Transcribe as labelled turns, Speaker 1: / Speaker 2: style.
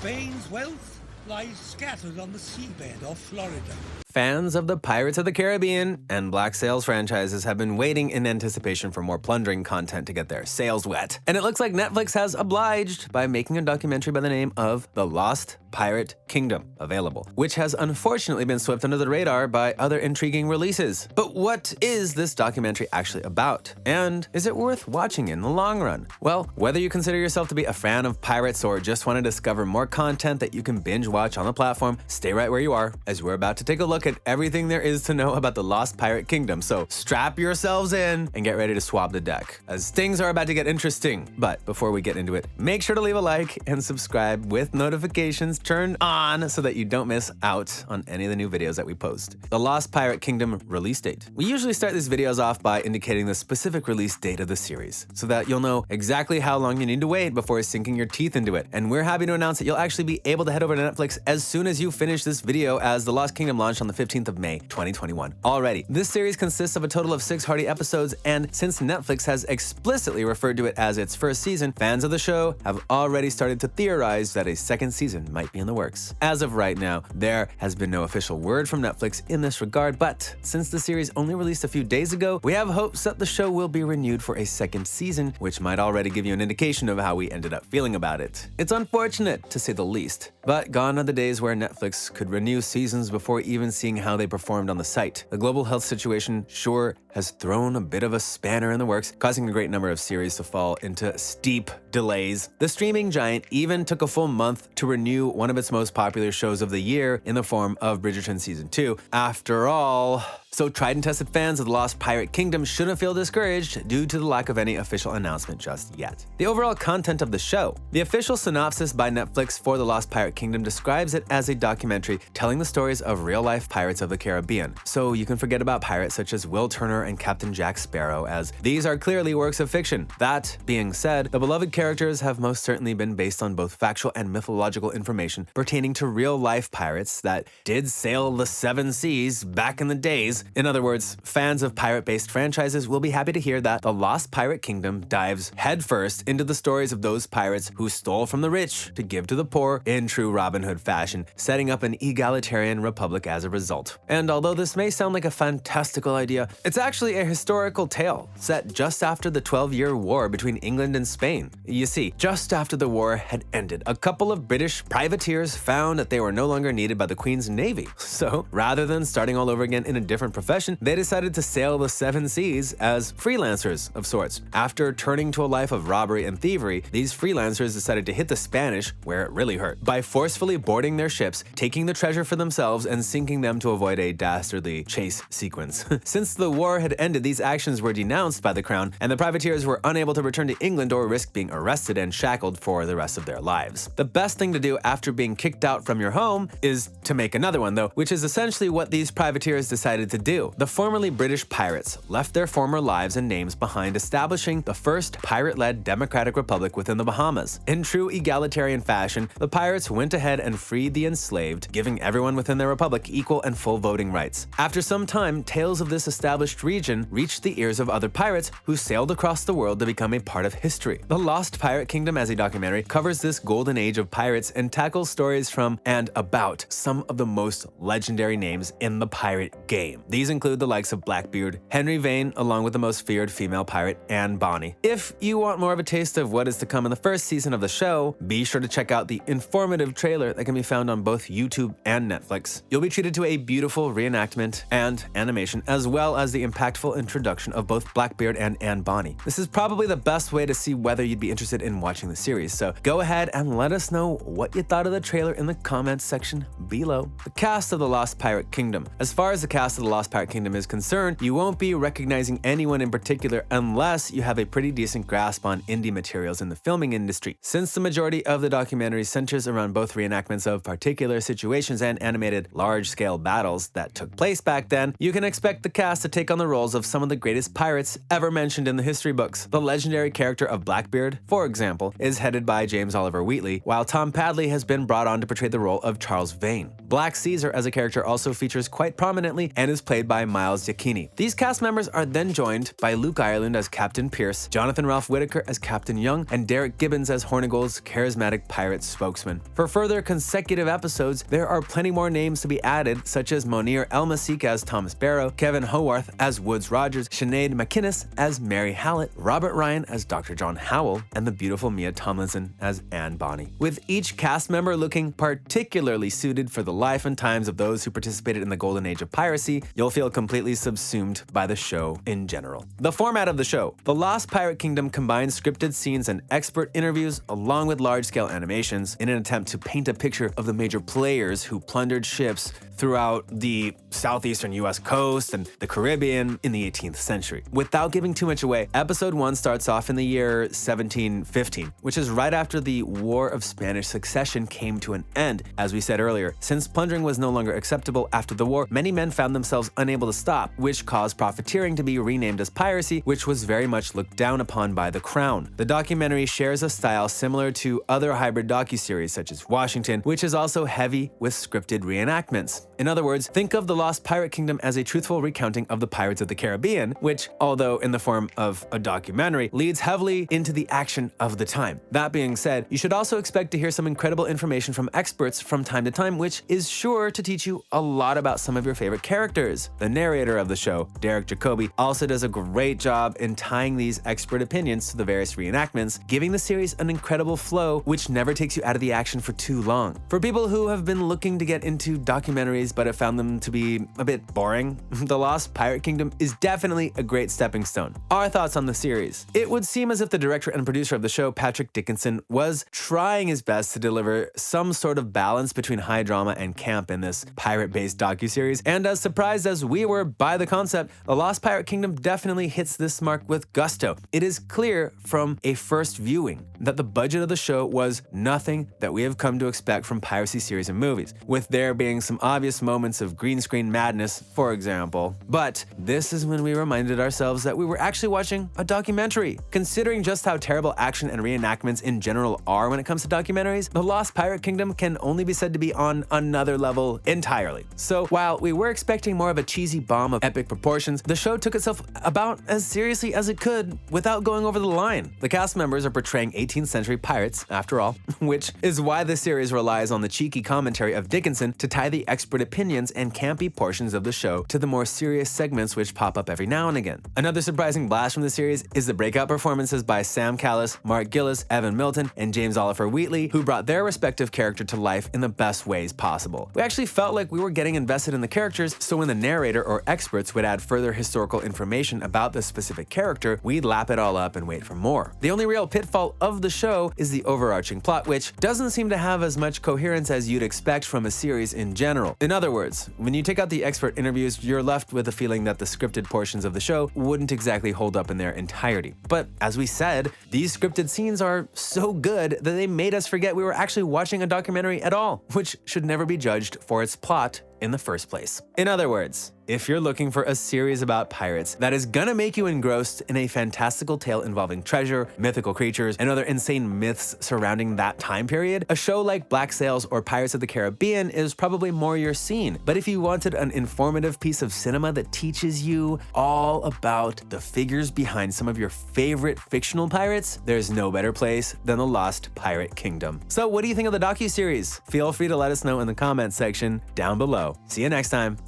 Speaker 1: Spain's wealth lies scattered on the seabed of Florida.
Speaker 2: Fans of the Pirates of the Caribbean and Black Sails franchises have been waiting in anticipation for more plundering content to get their sails wet. And it looks like Netflix has obliged by making a documentary by the name of The Lost Pirate Kingdom available, which has unfortunately been swept under the radar by other intriguing releases. But what is this documentary actually about? And is it worth watching in the long run? Well, whether you consider yourself to be a fan of pirates or just want to discover more content that you can binge watch on the platform, stay right where you are, as we're about to take a look at everything there is to know about the Lost Pirate Kingdom. So strap yourselves in and get ready to swab the deck, as things are about to get interesting. But before we get into it, make sure to leave a like and subscribe with notifications turned on so that you don't miss out on any of the new videos that we post. The Lost Pirate Kingdom release date. We usually start these videos off by indicating the specific release date of the series, so that you'll know exactly how long you need to wait before sinking your teeth into it. And we're happy to announce that you'll actually be able to head over to Netflix as soon as you finish this video, as The Lost Kingdom launched on the 15th of May, 2021. Already, this series consists of a total of 6 hearty episodes, and since Netflix has explicitly referred to it as its first season, fans of the show have already started to theorize that a second season might be in the works. As of right now, there has been no official word from Netflix in this regard, but since the series only released a few days ago, we have hopes that the show will be renewed for a second season, which might already give you an indication of how we ended up feeling about it. It's unfortunate, to say the least, but gone are the days where Netflix could renew seasons before even seeing how they performed on the site. The global health situation sure has thrown a bit of a spanner in the works, causing a great number of series to fall into steep delays. The streaming giant even took a full month to renew one of its most popular shows of the year in the form of Bridgerton Season 2. After all, so tried and tested fans of The Lost Pirate Kingdom shouldn't feel discouraged due to the lack of any official announcement just yet. The overall content of the show. The official synopsis by Netflix for The Lost Pirate Kingdom describes it as a documentary telling the stories of real-life pirates of the Caribbean. So you can forget about pirates such as Will Turner and Captain Jack Sparrow, as these are clearly works of fiction. That being said, the beloved characters have most certainly been based on both factual and mythological information pertaining to real-life pirates that did sail the 7 seas back in the days. In other words, fans of pirate-based franchises will be happy to hear that The Lost Pirate Kingdom dives headfirst into the stories of those pirates who stole from the rich to give to the poor in true Robin Hood fashion, setting up an egalitarian republic as a result. And although this may sound like a fantastical idea, it's actually a historical tale set just after the 12-year war between England and Spain. You see, just after the war had ended, a couple of British privateers found that they were no longer needed by the Queen's Navy. So, rather than starting all over again in a different profession, they decided to sail the 7 seas as freelancers of sorts. After turning to a life of robbery and thievery, these freelancers decided to hit the Spanish where it really hurt, by forcefully boarding their ships, taking the treasure for themselves, and sinking them to avoid a dastardly chase sequence. Since the war had ended, these actions were denounced by the Crown, and the privateers were unable to return to England or risk being arrested and shackled for the rest of their lives. The best thing to do after being kicked out from your home is to make another one, though, which is essentially what these privateers decided to do. The formerly British pirates left their former lives and names behind, establishing the first pirate-led democratic republic within the Bahamas. In true egalitarian fashion, the pirates went ahead and freed the enslaved, giving everyone within their republic equal and full voting rights. After some time, tales of this established region reached the ears of other pirates who sailed across the world to become a part of history. The Lost Pirate Kingdom as a documentary covers this golden age of pirates and tackles stories from and about some of the most legendary names in the pirate game. These include the likes of Blackbeard, Henry Vane, along with the most feared female pirate, Anne Bonny. If you want more of a taste of what is to come in the first season of the show, be sure to check out the informative trailer that can be found on both YouTube and Netflix. You'll be treated to a beautiful reenactment and animation, as well as the impactful introduction of both Blackbeard and Anne Bonny. This is probably the best way to see whether you'd be interested in watching the series, so go ahead and let us know what you thought of the trailer in the comments section below. The cast of The Lost Pirate Kingdom. As far as the cast of The Lost Pirate Kingdom is concerned, you won't be recognizing anyone in particular unless you have a pretty decent grasp on indie materials in the filming industry. Since the majority of the documentary centers around both reenactments of particular situations and animated large-scale battles that took place back then, you can expect the cast to take on the roles of some of the greatest pirates ever mentioned in the history books. The legendary character of Blackbeard, for example, is headed by James Oliver Wheatley, while Tom Padley has been brought on to portray the role of Charles Vane. Black Caesar as a character also features quite prominently and is played by Miles Giacchini. These cast members are then joined by Luke Ireland as Captain Pierce, Jonathan Ralph Whitaker as Captain Young, and Derek Gibbons as Hornigold's charismatic pirate spokesman. For further consecutive episodes, there are plenty more names to be added, such as Monir Elmasik as Thomas Barrow, Kevin Howarth as Woods Rogers, Sinead McInnes as Mary Hallett, Robert Ryan as Dr. John Howell, and the beautiful Mia Tomlinson as Anne Bonny. With each cast member looking particularly suited for the life and times of those who participated in the golden age of piracy, you'll feel completely subsumed by the show in general. The format of the show. The Lost Pirate Kingdom combines scripted scenes and expert interviews along with large-scale animations in an attempt to paint a picture of the major players who plundered ships throughout the southeastern US coast and the Caribbean in the 18th century. Without giving too much away, episode 1 starts off in the year 1715, which is right after the War of Spanish Succession came to an end. As we said earlier, since plundering was no longer acceptable after the war, many men found themselves unable to stop, which caused profiteering to be renamed as piracy, which was very much looked down upon by the crown. The documentary shares a style similar to other hybrid docuseries such as Washington, which is also heavy with scripted reenactments. In other words, think of The Lost Pirate Kingdom as a truthful recounting of the Pirates of the Caribbean, which, although in the form of a documentary, leads heavily into the action of the time. That being said, you should also expect to hear some incredible information from experts from time to time, which is sure to teach you a lot about some of your favorite characters. The narrator of the show, Derek Jacobi, also does a great job in tying these expert opinions to the various reenactments, giving the series an incredible flow which never takes you out of the action for too long. For people who have been looking to get into documentaries but have found them to be a bit boring, The Lost Pirate Kingdom is definitely a great stepping stone. Our thoughts on the series. It would seem as if the director and producer of the show, Patrick Dickinson, was trying his best to deliver some sort of balance between high drama and camp in this pirate-based docuseries, and as surprised as we were by the concept, The Lost Pirate Kingdom definitely hits this mark with gusto. It is clear from a first viewing that the budget of the show was nothing that we have come to expect from piracy series and movies, with there being some obvious moments of green screen madness, for example. But this is when we reminded ourselves that we were actually watching a documentary. Considering just how terrible action and reenactments in general are when it comes to documentaries, The Lost Pirate Kingdom can only be said to be on another level entirely. So while we were expecting more of a cheesy bomb of epic proportions, the show took itself about as seriously as it could without going over the line. The cast members are portraying 18th century pirates, after all, which is why the series relies on the cheeky commentary of Dickinson to tie the expert opinions and campy portions of the show to the more serious segments which pop up every now and again. Another surprising blast from the series is the breakout performances by Sam Callis, Mark Gillis, Evan Milton, and James Oliver Wheatley, who brought their respective character to life in the best ways possible. We actually felt like we were getting invested in the characters, so when the narrator or experts would add further historical information about the specific character, we'd lap it all up and wait for more. The only real pitfall of the show is the overarching plot, which doesn't seem to have as much coherence as you'd expect from a series in general. In other words, when you take out the expert interviews, you're left with the feeling that the scripted portions of the show wouldn't exactly hold up in their entirety. But as we said, these scripted scenes are so good that they made us forget we were actually watching a documentary at all, which should never be judged for its plot in the first place. In other words, if you're looking for a series about pirates that is gonna make you engrossed in a fantastical tale involving treasure, mythical creatures, and other insane myths surrounding that time period, a show like Black Sails or Pirates of the Caribbean is probably more your scene. But if you wanted an informative piece of cinema that teaches you all about the figures behind some of your favorite fictional pirates, there's no better place than The Lost Pirate Kingdom. So what do you think of the docuseries? Feel free to let us know in the comments section down below. See you next time.